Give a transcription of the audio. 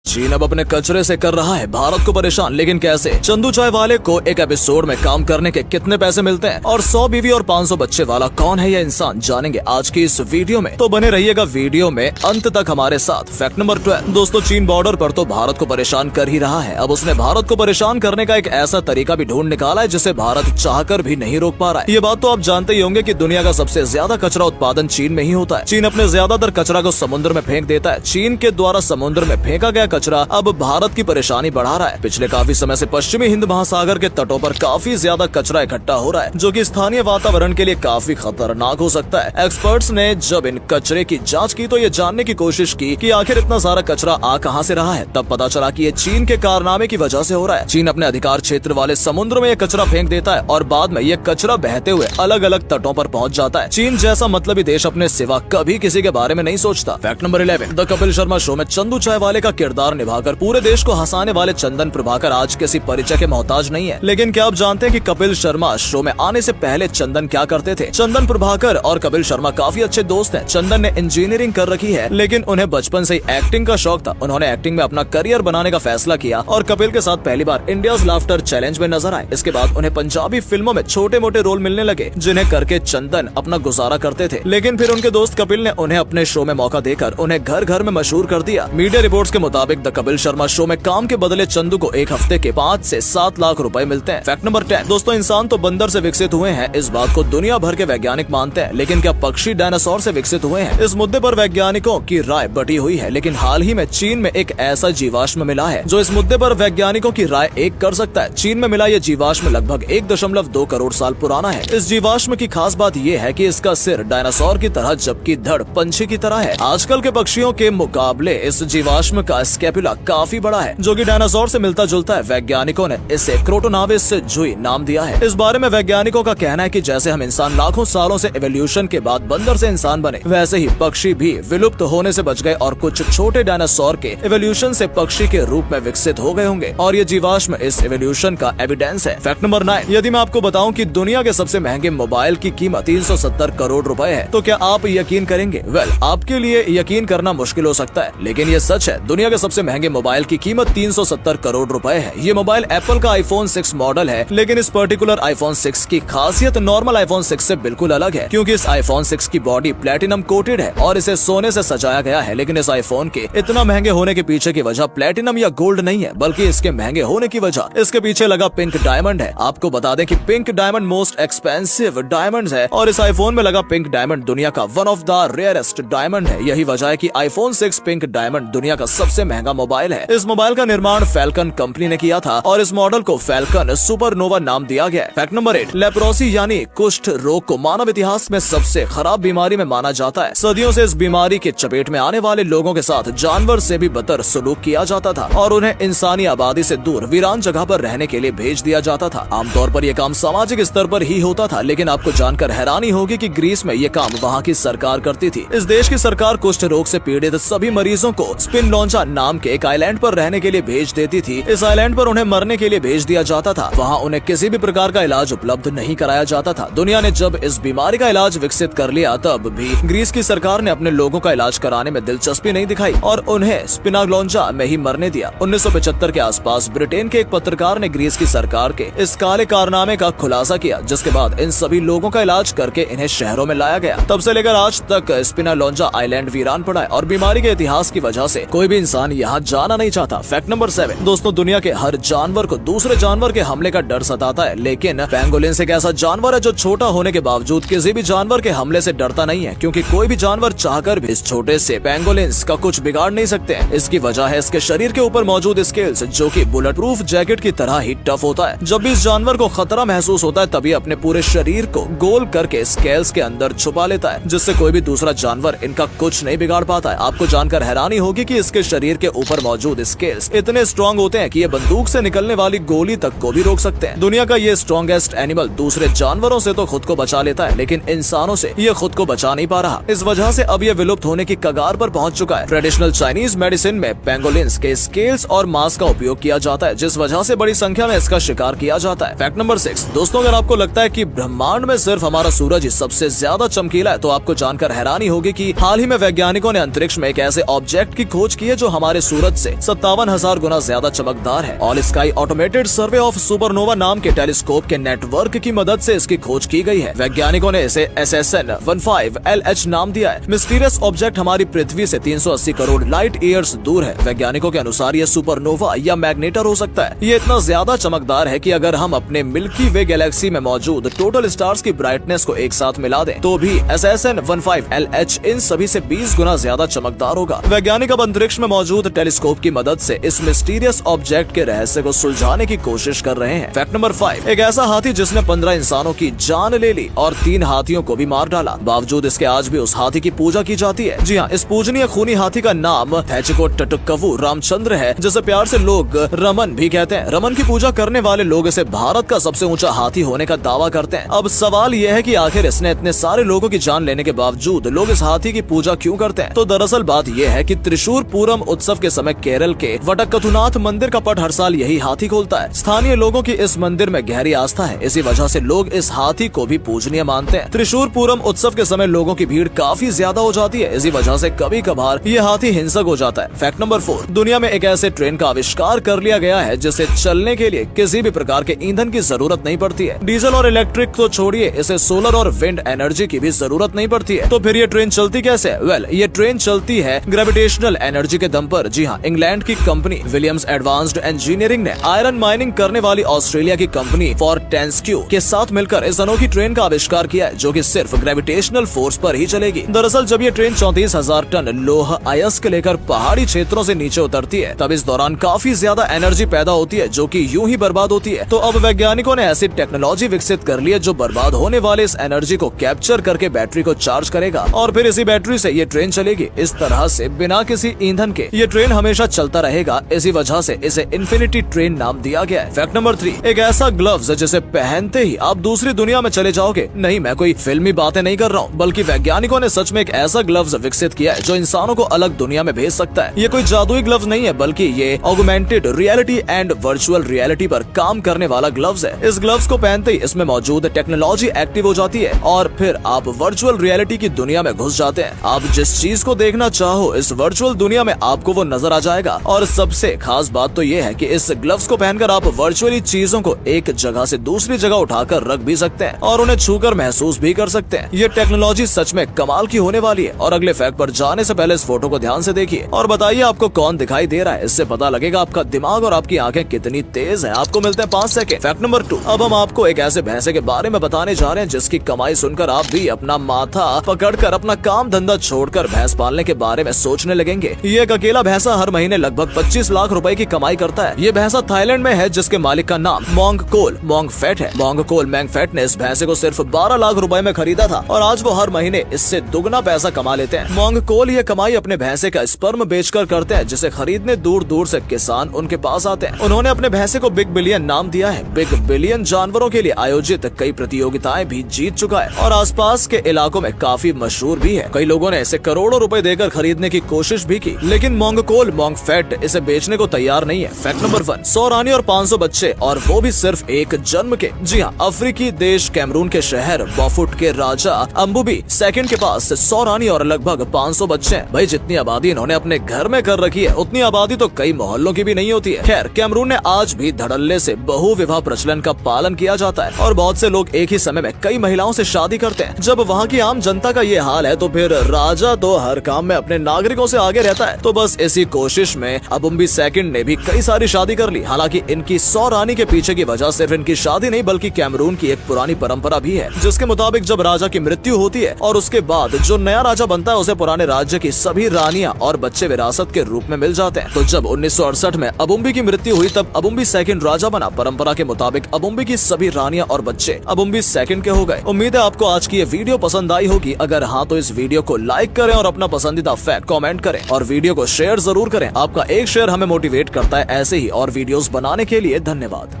चीन अब अपने कचरे से कर रहा है भारत को परेशान, लेकिन कैसे? चंदू चाय वाले को एक एपिसोड में काम करने के कितने पैसे मिलते हैं और 100 बीवी और 500 बच्चे वाला कौन है यह इंसान, जानेंगे आज की इस वीडियो में। तो बने रहिएगा वीडियो में अंत तक हमारे साथ। फैक्ट नंबर 12 दोस्तों, चीन बॉर्डर पर तो भारत को परेशान कर ही रहा है। अब उसने भारत को परेशान करने का एक ऐसा तरीका भी ढूंढ निकाला है जिसे भारत चाहकर भी नहीं रोक पा रहा है। ये बात तो आप जानते ही होंगे कि दुनिया का सबसे ज्यादा कचरा उत्पादन चीन में ही होता है। चीन अपने ज्यादातर कचरा को समुद्र में फेंक देता है। चीन के द्वारा समुद्र में फेंका गया कचरा अब भारत की परेशानी बढ़ा रहा है। पिछले काफी समय से पश्चिमी हिंद महासागर के तटों पर काफी ज्यादा कचरा इकट्ठा हो रहा है, जो कि स्थानीय वातावरण के लिए काफी खतरनाक हो सकता है। एक्सपर्ट्स ने जब इन कचरे की जांच की तो ये जानने की कोशिश की कि आखिर इतना सारा कचरा आ कहां से रहा है। तब पता चला कि ये चीन के कारनामे की वजह से हो रहा है। चीन अपने अधिकार क्षेत्र वाले समुद्र में ये कचरा फेंक देता है और बाद में ये कचरा बहते हुए अलग अलग तटों पर पहुंच जाता है। चीन जैसा मतलबी देश अपने सिवा कभी किसी के बारे में नहीं सोचता। Fact number 11 the Kapil Sharma show में चंदू चाय वाले का किरदार निभाकर पूरे देश को हंसाने वाले चंदन प्रभाकर आज किसी परिचय के मोहताज नहीं है। लेकिन क्या आप जानते हैं कि कपिल शर्मा शो में आने से पहले चंदन क्या करते थे? चंदन प्रभाकर और कपिल शर्मा काफी अच्छे दोस्त हैं। चंदन ने इंजीनियरिंग कर रखी है, लेकिन उन्हें बचपन से ही एक्टिंग का शौक था। उन्होंने एक्टिंग में अपना करियर बनाने का फैसला किया और कपिल के साथ पहली बार इंडियाज लाफ्टर चैलेंज में नजर आए। इसके बाद उन्हें पंजाबी फिल्मों में छोटे मोटे रोल मिलने लगे, जिन्हें करके चंदन अपना गुजारा करते थे। लेकिन फिर उनके दोस्त कपिल ने उन्हें अपने शो में मौका देकर उन्हें घर घर में मशहूर कर दिया। मीडिया रिपोर्ट्स के मुताबिक द कपिल शर्मा शो में काम के बदले चंदू को एक हफ्ते के 5 से 7 लाख रुपए मिलते हैं। फैक्ट नंबर 10 दोस्तों, इंसान तो बंदर से विकसित हुए हैं, इस बात को दुनिया भर के वैज्ञानिक मानते हैं। लेकिन क्या पक्षी डायनासोर से विकसित हुए हैं? इस मुद्दे पर वैज्ञानिकों की राय बटी हुई है। लेकिन हाल ही में चीन में एक ऐसा जीवाश्म मिला है जो इस मुद्दे पर वैज्ञानिकों की राय एक कर सकता है। चीन में मिला ये जीवाश्म लगभग 1.2 करोड़ साल पुराना है। इस जीवाश्म की खास बात ये है कि इसका सिर डायनासोर की तरह जबकि धड़ पंछी की तरह है। आजकल के पक्षियों के मुकाबले इस जीवाश्म का स्कैपुला काफी बड़ा है, जो कि डायनासोर से मिलता जुलता है। वैज्ञानिकों ने इसे क्रोटोनाविस जुई नाम दिया है। इस बारे में वैज्ञानिकों का कहना है कि जैसे हम इंसान लाखों सालों से इवोल्यूशन के बाद बंदर से इंसान बने, वैसे ही पक्षी भी विलुप्त होने से बच गए और कुछ छोटे डायनासोर के इवोल्यूशन से पक्षी के रूप में विकसित हो गए होंगे और ये जीवाश्म इस इवोल्यूशन का एविडेंस है। फैक्ट नंबर 9 यदि मैं आपको बताऊं कि दुनिया के सबसे महंगे मोबाइल की कीमत 370 करोड़ रुपए है, तो क्या आप यकीन करेंगे? आपके लिए यकीन करना मुश्किल हो सकता है, लेकिन ये सच है। दुनिया के सबसे महंगे मोबाइल की कीमत 370 करोड़ रुपए है। ये मोबाइल एप्पल का आईफोन 6 मॉडल है, लेकिन इस पर्टिकुलर आईफोन 6 की खासियत नॉर्मल आईफोन 6 से बिल्कुल अलग है, क्योंकि इस आईफोन 6 की बॉडी प्लेटिनम कोटेड है और इसे सोने से सजाया गया है। लेकिन इस आईफोन के इतना महंगे होने के पीछे की वजह प्लेटिनम या गोल्ड नहीं है, बल्कि इसके महंगे होने की वजह इसके पीछे लगा पिंक डायमंड है। आपको बता दें कि pink diamond most expensive diamond है और इस आईफोन में लगा पिंक डायमंड दुनिया का one of the rarest diamond है। यही वजह है कि आईफोन 6 पिंक डायमंड दुनिया का सबसे महंगा मोबाइल है। इस मोबाइल का निर्माण फैल्कन कंपनी ने किया था और इस मॉडल को फैल्कन सुपरनोवा नाम दिया गया। फैक्ट नंबर 8 लेप्रोसी यानी कुष्ठ रोग को मानव इतिहास में सबसे खराब बीमारी में माना जाता है। सदियों से इस बीमारी के चपेट में आने वाले लोगों के साथ जानवर से भी बदतर सलूक किया जाता था और उन्हें इंसानी आबादी से दूर वीरान जगह पर रहने के लिए भेज दिया जाता था। आमतौर पर यह काम सामाजिक स्तर पर ही होता था, लेकिन आपको जानकर हैरानी होगी कि ग्रीस में यह काम वहाँ की सरकार करती थी। इस देश की सरकार कुष्ठ रोग से पीड़ित सभी मरीजों को स्पिनलॉन्चा नाम के एक आइलैंड पर रहने के लिए भेज देती थी। इस आइलैंड पर उन्हें मरने के लिए भेज दिया जाता था। वहाँ उन्हें किसी भी प्रकार का इलाज उपलब्ध नहीं कराया जाता था। दुनिया ने जब इस बीमारी का इलाज विकसित कर लिया, तब भी ग्रीस की सरकार ने अपने लोगों का इलाज कराने में दिलचस्पी नहीं दिखाई और उन्हें स्पिनाग्लोंजा में ही मरने दिया। 1975 के आसपास ब्रिटेन के एक पत्रकार ने ग्रीस की सरकार के इस काले कारनामे का खुलासा किया, जिसके बाद इन सभी लोगों का इलाज करके इन्हें शहरों में लाया गया। तब से लेकर आज तक स्पिनाग्लोंजा आइलैंड वीरान पड़ा है और बीमारी के इतिहास की वजह से कोई भी इंसान यहाँ जाना नहीं चाहता। फैक्ट नंबर 7 दोस्तों, दुनिया के हर जानवर को दूसरे जानवर के हमले का डर सताता है, लेकिन पेंगोलिन एक ऐसा जानवर है जो छोटा होने के बावजूद किसी भी जानवर के हमले से डरता नहीं है, क्योंकि कोई भी जानवर चाहकर भी इस छोटे से पेंगोलिन्स का कुछ बिगाड़ नहीं सकते हैं। इसकी वजह है इसके शरीर के ऊपर मौजूद स्केल्स, जो कि बुलेट प्रूफ जैकेट की तरह ही टफ होता है। जब भी इस जानवर को खतरा महसूस होता है, तभी अपने पूरे शरीर को गोल करके स्केल्स के अंदर छुपा लेता है, जिससे कोई भी दूसरा जानवर इनका कुछ नहीं बिगाड़ पाता है। आपको जानकर हैरानी होगी कि इसके शरीर के ऊपर मौजूद स्केल्स इतने स्ट्रॉन्ग होते हैं कि ये बंदूक से निकलने वाली गोली तक को भी रोक सकते हैं। दुनिया का ये स्ट्रॉन्गेस्ट एनिमल दूसरे जानवरों से तो खुद को बचा लेता है, लेकिन इंसानों से ये खुद को बचा नहीं पा रहा। इस वजह से अब ये विलुप्त होने की कगार पर पहुंच चुका है। ट्रेडिशनल चाइनीज मेडिसिन में पेंगोलिन्स के स्केल्स और मांस का उपयोग किया जाता है, जिस वजह से बड़ी संख्या में इसका शिकार किया जाता है। फैक्ट नंबर 6 दोस्तों, अगर आपको लगता है कि ब्रह्मांड में सिर्फ हमारा सूरज ही सबसे ज्यादा चमकीला है, तो आपको जानकर हैरानी होगी कि हाल ही में वैज्ञानिकों ने अंतरिक्ष में एक ऐसे ऑब्जेक्ट की खोज की है जो हमारे हमारे सूरज से 57,000 गुना ज्यादा चमकदार है। All sky automated survey of supernova नाम के टेलीस्कोप के नेटवर्क की मदद से इसकी खोज की गई है। वैज्ञानिकों ने इसे SSN-15LH नाम दिया है। मिस्टीरियस ऑब्जेक्ट हमारी पृथ्वी से 380 करोड़ लाइट ईयर्स दूर है। वैज्ञानिकों के अनुसार ये सुपरनोवा या मैग्नेटर हो सकता है। ये इतना ज्यादा चमकदार है कि अगर हम अपने मिल्की वे गैलेक्सी में मौजूद टोटल स्टार्स की ब्राइटनेस को एक साथ मिला दें तो भी SSN-15LH इन सभी से 20 गुना ज्यादा चमकदार होगा। वैज्ञानिक अब अंतरिक्ष में मौजूद टेलीस्कोप की मदद से इस मिस्टीरियस ऑब्जेक्ट के रहस्य को सुलझाने की कोशिश कर रहे हैं। फैक्ट नंबर 5, एक ऐसा हाथी जिसने 15 इंसानों की जान ले ली और 3 हाथियों को भी मार डाला। बावजूद इसके आज भी उस हाथी की पूजा की जाती है। जी हाँ, इस पूजनीय खूनी हाथी का नाम थेचकोटटकवु रामचंद्र है, जिसे प्यार से लोग रमन भी कहते हैं। रमन की पूजा करने वाले लोग इसे भारत का सबसे ऊंचा हाथी होने का दावा करते हैं। अब सवाल यह है कि आखिर इसने इतने सारे लोगों की जान लेने के बावजूद लोग इस हाथी की पूजा क्यों करते हैं? तो दरअसल बात यह है कि त्रिशूर पूरम उत्सव के समय केरल के वटक्कथुनाथ मंदिर का पट हर साल यही हाथी खोलता है। स्थानीय लोगों की इस मंदिर में गहरी आस्था है, इसी वजह से लोग इस हाथी को भी पूजनीय मानते हैं। त्रिशूर पूरम उत्सव के समय लोगों की भीड़ काफी ज्यादा हो जाती है, इसी वजह से कभी कभार ये हाथी हिंसक हो जाता है। फैक्ट नंबर 4, दुनिया में एक ऐसे ट्रेन का आविष्कार कर लिया गया है जिसे चलने के लिए किसी भी प्रकार के ईंधन की जरूरत नहीं पड़ती है। डीजल और इलेक्ट्रिक तो छोड़िए, इसे सोलर और विंड एनर्जी की भी जरूरत नहीं पड़ती है। तो फिर ये ट्रेन चलती कैसे? वेल, ये ट्रेन चलती है ग्रेविटेशनल एनर्जी के दम पर। जी हाँ, इंग्लैंड की कंपनी विलियम्स एडवांस्ड इंजीनियरिंग ने आयरन माइनिंग करने वाली ऑस्ट्रेलिया की कंपनी फॉर्टेस्क्यू के साथ मिलकर इस अनोखी ट्रेन का आविष्कार किया है, जो कि सिर्फ ग्रेविटेशनल फोर्स पर ही चलेगी। दरअसल जब ये ट्रेन 34,000 टन लोह अयस्क लेकर पहाड़ी क्षेत्रों से नीचे उतरती है, तब इस दौरान काफी ज्यादा एनर्जी पैदा होती है, जो कि यूं ही बर्बाद होती है। तो अब वैज्ञानिकों ने ऐसी टेक्नोलॉजी विकसित कर ली है जो बर्बाद होने वाले इस एनर्जी को कैप्चर करके बैटरी को चार्ज करेगा और फिर इसी बैटरी से ये ट्रेन चलेगी। इस तरह से बिना किसी ईंधन के ये ट्रेन हमेशा चलता रहेगा। इसी वजह से इसे इन्फिनिटी ट्रेन नाम दिया गया है। फैक्ट नंबर 3, एक ऐसा ग्लव्स जिसे पहनते ही आप दूसरी दुनिया में चले जाओगे। नहीं, मैं कोई फिल्मी बातें नहीं कर रहा हूँ, बल्कि वैज्ञानिकों ने सच में एक ऐसा ग्लव्स विकसित किया है जो इंसानों को अलग दुनिया में भेज सकता है। ये कोई जादुई ग्लव्स नहीं है, बल्कि ये augmented reality and virtual reality पर काम करने वाला ग्लव्स है। इस ग्लव्स को पहनते ही इसमें मौजूद टेक्नोलॉजी एक्टिव हो जाती है और फिर आप वर्चुअल रियलिटी की दुनिया में घुस जाते हैं। आप जिस चीज को देखना चाहो इस वर्चुअल दुनिया में आपको वो नजर आ जाएगा। और सबसे खास बात तो ये है कि इस ग्लव्स को पहनकर आप वर्चुअली चीजों को एक जगह से दूसरी जगह उठाकर रख भी सकते हैं और उन्हें छूकर महसूस भी कर सकते हैं। ये टेक्नोलॉजी सच में कमाल की होने वाली है। और अगले फैक्ट पर जाने से पहले इस फोटो को ध्यान से देखिए और बताइए आपको कौन दिखाई दे रहा है। इससे पता लगेगा आपका दिमाग और आपकी आंखें कितनी तेज है। आपको मिलते हैं 5 सेकंड। फैक्ट नंबर 2, अब हम आपको एक ऐसे भैंसे के बारे में बताने जा रहे हैं जिसकी कमाई सुनकर आप भी अपना माथा पकड़कर अपना काम धंधा छोड़कर भैंस पालने के बारे में सोचने लगेंगे। ये एक अकेला भैंसा हर महीने लगभग 25 लाख रुपए की कमाई करता है। ये भैंसा थाईलैंड में है, जिसके मालिक का नाम मोंगकोल मोंगफेट है। मोंगकोल मोंगफेट ने इस भैंसे को सिर्फ 12 लाख रुपए में खरीदा था और आज वो हर महीने इससे दुगना पैसा कमा लेते हैं। मोंगकोल ये कमाई अपने भैंसे का स्पर्म बेचकर करते हैं, जिसे खरीदने दूर दूर से किसान उनके पास आते हैं। उन्होंने अपने भैंसे को बिग बिलियन नाम दिया है। बिग बिलियन जानवरों के लिए आयोजित कई प्रतियोगिताएं भी जीत चुका है और आसपास के इलाकों में काफी मशहूर भी है। कई लोगों ने इसे करोड़ों रुपए देकर खरीदने की कोशिश भी की, लेकिन मोंगकोल मोंगफेट इसे बेचने को तैयार नहीं है। फैक्ट नंबर 1, 100 रानी और 500 बच्चे, और वो भी सिर्फ एक जन्म के। जी हाँ, अफ्रीकी देश कैमरून के शहर बॉफुट के राजा अम्बुबी सेकंड के पास 100 रानी और लगभग 500 बच्चे हैं। भाई, जितनी आबादी इन्होंने अपने घर में कर रखी है उतनी आबादी तो कई मोहल्लों की भी नहीं होती है। खैर, कैमरून ने आज भी धड़ल्ले से बहु विवाह प्रचलन का पालन किया जाता है और बहुत से लोग एक ही समय में कई महिलाओं से शादी करते हैं। जब वहाँ की आम जनता का ये हाल है तो फिर राजा तो हर काम में अपने नागरिकों से आगे रहता है। तो बस इसी कोशिश में अम्बुबी सेकंड ने भी कई सारी शादी कर ली। हालांकि इनकी 100 रानी के पीछे की वजह सिर्फ इनकी शादी नहीं, बल्कि कैमरून की एक पुरानी परंपरा भी है, जिसके मुताबिक जब राजा की मृत्यु होती है और उसके बाद जो नया राजा बनता है उसे पुराने राज्य की सभी रानियां और बच्चे विरासत के रूप में मिल जाते हैं। तो जब 1968 में अम्बुबी की मृत्यु हुई तब अम्बुबी सेकंड राजा बना। परंपरा के मुताबिक अम्बुबी की सभी रानियां और बच्चे अम्बुबी सेकंड के हो गए। उम्मीद है आपको आज की ये वीडियो पसंद आई होगी। अगर हाँ तो इस वीडियो को लाइक करें और अपना पसंदीदा फैक्ट कमेंट करें और वीडियो को शेयर जरूर करें। आपका एक शेयर हमें मोटिवेट करता है ऐसे ही और वीडियोस बनाने के लिए। धन्यवाद।